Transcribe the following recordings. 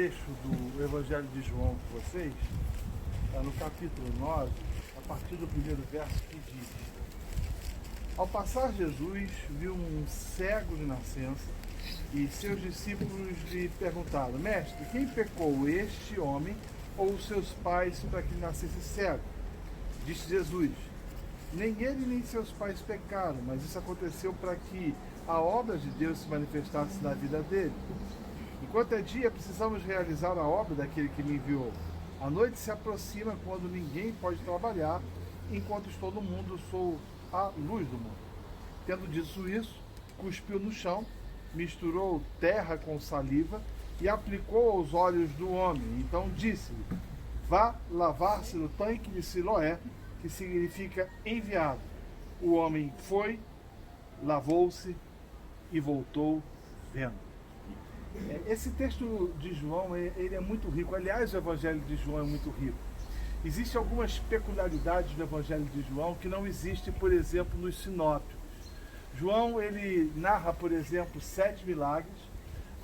Trecho do Evangelho de João com vocês, no capítulo 9, a partir do primeiro verso, que diz: Ao passar Jesus viu um cego de nascença e seus discípulos lhe perguntaram: Mestre, quem pecou, este homem ou os seus pais, para que ele nascesse cego? Disse Jesus: Nem ele nem seus pais pecaram, mas isso aconteceu para que a obra de Deus se manifestasse na vida dele. Enquanto é dia, precisamos realizar a obra daquele que me enviou. A noite se aproxima quando ninguém pode trabalhar. Enquanto estou no mundo, sou a luz do mundo. Tendo dito isso, cuspiu no chão, misturou terra com saliva e aplicou aos olhos do homem. Então disse-lhe: Vá lavar-se no tanque de Siloé, que significa enviado. O homem foi, lavou-se e voltou vendo. Esse texto de João, ele é muito rico. Aliás, o Evangelho de João é muito rico. Existem algumas peculiaridades do Evangelho de João que não existem, por exemplo, nos sinópticos. João, ele narra, por exemplo, 7 milagres.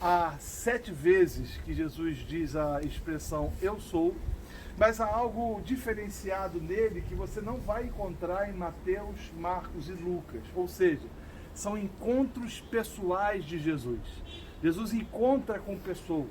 Há 7 vezes que Jesus diz a expressão "eu sou", mas há algo diferenciado nele que você não vai encontrar em Mateus, Marcos e Lucas. Ou seja, são encontros pessoais de Jesus. Jesus encontra com pessoas,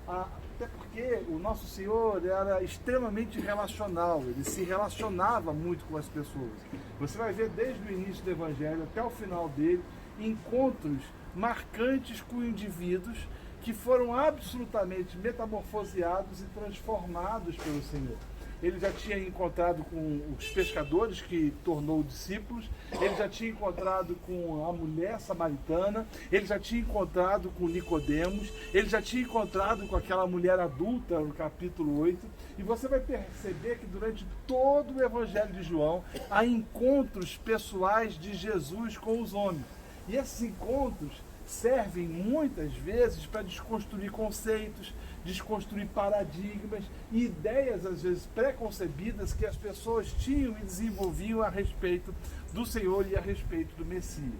até porque o nosso Senhor era extremamente relacional, ele se relacionava muito com as pessoas. Você vai ver desde o início do Evangelho até o final dele, encontros marcantes com indivíduos que foram absolutamente metamorfoseados e transformados pelo Senhor. Ele já tinha encontrado com os pescadores que tornou discípulos, ele já tinha encontrado com a mulher samaritana, ele já tinha encontrado com Nicodemos, ele já tinha encontrado com aquela mulher adulta no capítulo 8, e você vai perceber que durante todo o Evangelho de João há encontros pessoais de Jesus com os homens. E esses encontros servem muitas vezes para desconstruir conceitos, desconstruir paradigmas e ideias, às vezes, preconcebidas que as pessoas tinham e desenvolviam a respeito do Senhor e a respeito do Messias.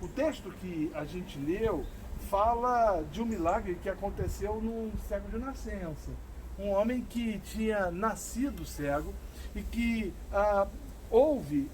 O texto que a gente leu fala de um milagre que aconteceu num cego de nascença. Um homem que tinha nascido cego e que houve,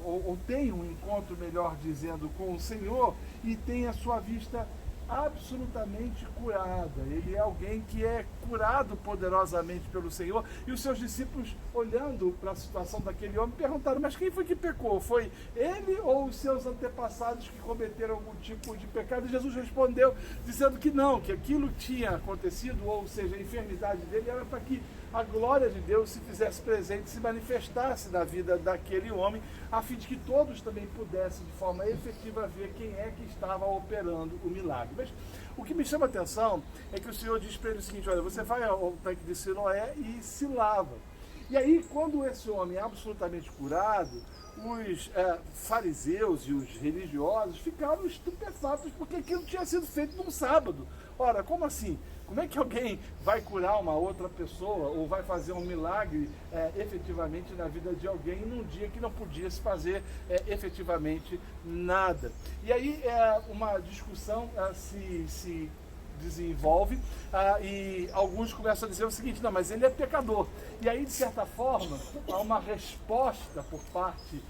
ou tem um encontro, melhor dizendo, com o Senhor e tem a sua vista absolutamente curada. Ele é alguém que é curado poderosamente pelo Senhor, e os seus discípulos, olhando para a situação daquele homem, perguntaram: mas quem foi que pecou? Foi ele ou os seus antepassados que cometeram algum tipo de pecado? E Jesus respondeu dizendo que não, que aquilo tinha acontecido, ou seja, a enfermidade dele era para que a glória de Deus se fizesse presente, se manifestasse na vida daquele homem, a fim de que todos também pudessem, de forma efetiva, ver quem é que estava operando o milagre. Mas o que me chama a atenção é que o Senhor diz para ele o seguinte: olha, você vai ao tanque de Siloé e se lava. E aí, quando esse homem é absolutamente curado, os fariseus e os religiosos ficaram estupefatos, porque aquilo tinha sido feito num sábado. Ora, como assim? Como é que alguém vai curar uma outra pessoa ou vai fazer um milagre efetivamente na vida de alguém num dia que não podia se fazer efetivamente nada? E aí uma discussão se desenvolve e alguns começam a dizer o seguinte: não, mas ele é pecador. E aí, de certa forma, há uma resposta por parte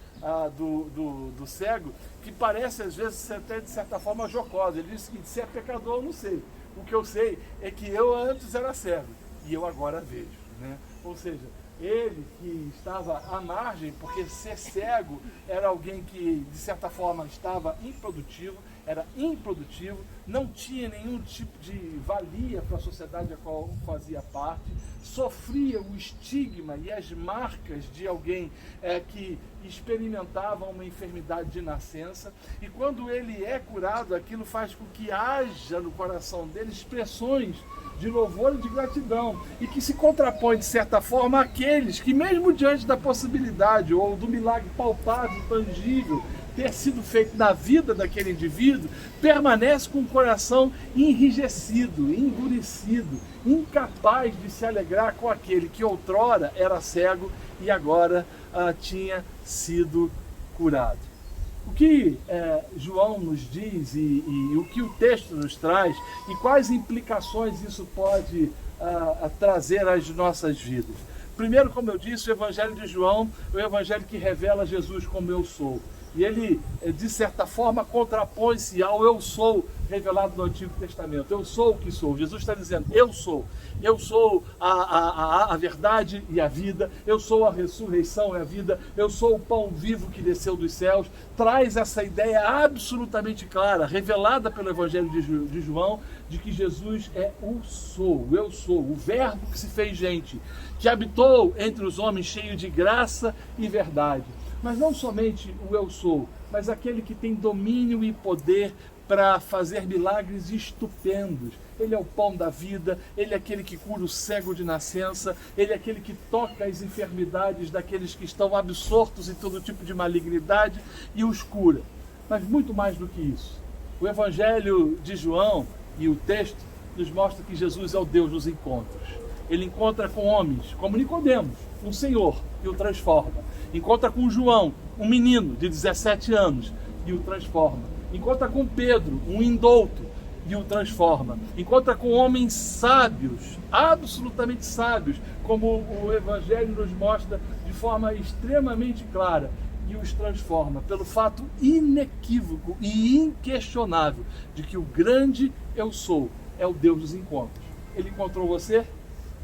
do cego que parece, às vezes, até de certa forma jocosa. Ele diz o seguinte: se é pecador, eu não sei. O que eu sei é que eu antes era cego e eu agora vejo, né? Ou seja, ele que estava à margem, porque ser cego era alguém que, de certa forma, estava improdutivo, era improdutivo, não tinha nenhum tipo de valia para a sociedade a qual fazia parte, sofria o estigma e as marcas de alguém que experimentava uma enfermidade de nascença, e quando ele é curado, aquilo faz com que haja no coração dele expressões de louvor e de gratidão, e que se contrapõe, de certa forma, àqueles que, mesmo diante da possibilidade ou do milagre palpável, tangível, ter sido feito na vida daquele indivíduo, permanece com o coração enrijecido, endurecido, incapaz de se alegrar com aquele que outrora era cego e agora tinha sido curado. O que João nos diz e o que o texto nos traz e quais implicações isso pode trazer às nossas vidas. Primeiro, como eu disse, o Evangelho de João é o Evangelho que revela Jesus como eu sou. E ele, de certa forma, contrapõe-se ao eu sou revelado no Antigo Testamento. Eu sou o que sou. Jesus está dizendo, eu sou. Eu sou a verdade e a vida. Eu sou a ressurreição e a vida. Eu sou o pão vivo que desceu dos céus. Traz essa ideia absolutamente clara, revelada pelo Evangelho de João, de que Jesus é o sou, eu sou, o verbo que se fez gente, que habitou entre os homens cheio de graça e verdade. Mas não somente o eu sou, mas aquele que tem domínio e poder para fazer milagres estupendos. Ele é o pão da vida, ele é aquele que cura o cego de nascença, ele é aquele que toca as enfermidades daqueles que estão absortos em todo tipo de malignidade e os cura. Mas muito mais do que isso. O Evangelho de João e o texto nos mostra que Jesus é o Deus dos encontros. Ele encontra com homens como Nicodemos, um senhor, e o transforma. Encontra com João, um menino de 17 anos, e o transforma. Encontra com Pedro, um indouto, e o transforma. Encontra com homens sábios, absolutamente sábios, como o Evangelho nos mostra de forma extremamente clara, e os transforma pelo fato inequívoco e inquestionável de que o grande eu sou é o Deus dos encontros. Ele encontrou você,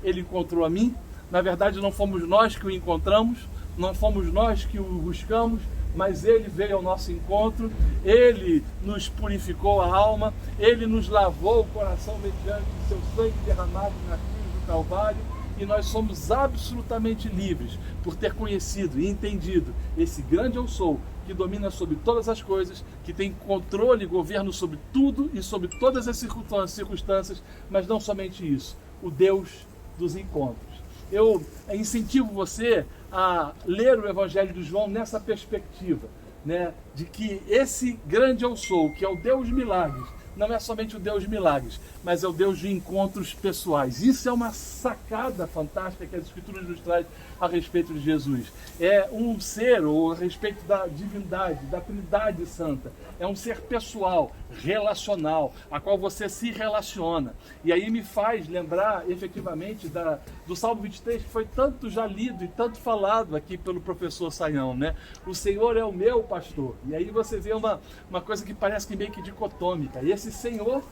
ele encontrou a mim. Na verdade, não fomos nós que o encontramos, não fomos nós que o buscamos, mas ele veio ao nosso encontro, ele nos purificou a alma, ele nos lavou o coração mediante o seu sangue derramado na cruz do Calvário, e nós somos absolutamente livres por ter conhecido e entendido esse grande eu sou, que domina sobre todas as coisas, que tem controle e governo sobre tudo e sobre todas as circunstâncias, mas não somente isso, o Deus dos encontros. Eu incentivo você a ler o Evangelho de João nessa perspectiva, né, de que esse grande eu sou, que é o Deus milagres, não é somente o Deus de milagres, mas é o Deus de encontros pessoais. Isso é uma sacada fantástica que as Escrituras nos trazem a respeito de Jesus. É um ser, ou a respeito da divindade, da Trindade Santa. É um ser pessoal, relacional, a qual você se relaciona. E aí me faz lembrar, efetivamente, do Salmo 23, que foi tanto já lido e tanto falado aqui pelo professor Sayão, né? O Senhor é o meu pastor. E aí você vê uma coisa que parece que meio que dicotômica. E esse Senhor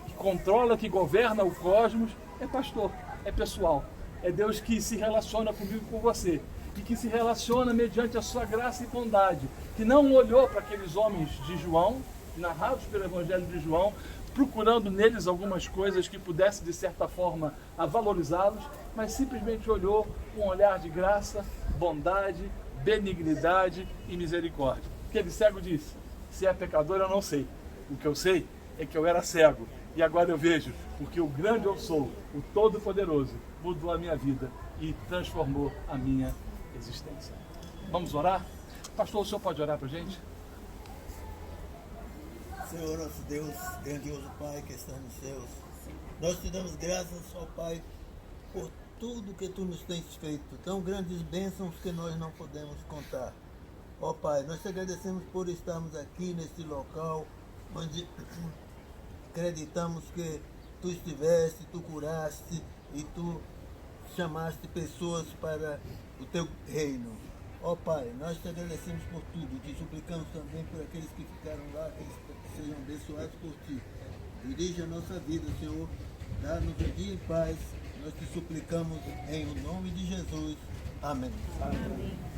que controla, que governa o cosmos, é pastor, é pessoal. É Deus que se relaciona comigo e com você. E que se relaciona mediante a sua graça e bondade. Que não olhou para aqueles homens de João, narrados pelo Evangelho de João, procurando neles algumas coisas que pudesse, de certa forma, valorizá-los, mas simplesmente olhou com um olhar de graça, bondade, benignidade e misericórdia. Aquele cego disse, se é pecador eu não sei. O que eu sei é que eu era cego e agora eu vejo, porque o grande eu sou, o Todo-Poderoso, mudou a minha vida e transformou a minha existência. Vamos orar? Pastor, o senhor pode orar para a gente? Senhor nosso Deus, grandioso Pai que está nos céus, nós te damos graças, ó Pai, por tudo que tu nos tens feito, tão grandes bênçãos que nós não podemos contar. Ó Pai, nós te agradecemos por estarmos aqui neste local, onde acreditamos que tu estiveste, tu curaste e tu chamaste pessoas para o teu reino. Ó Pai, nós te agradecemos por tudo e te suplicamos também por aqueles que ficaram lá, que sejam abençoados por ti. Dirige a nossa vida, Senhor, dá-nos um dia em paz, nós te suplicamos em o nome de Jesus. Amém. Amém.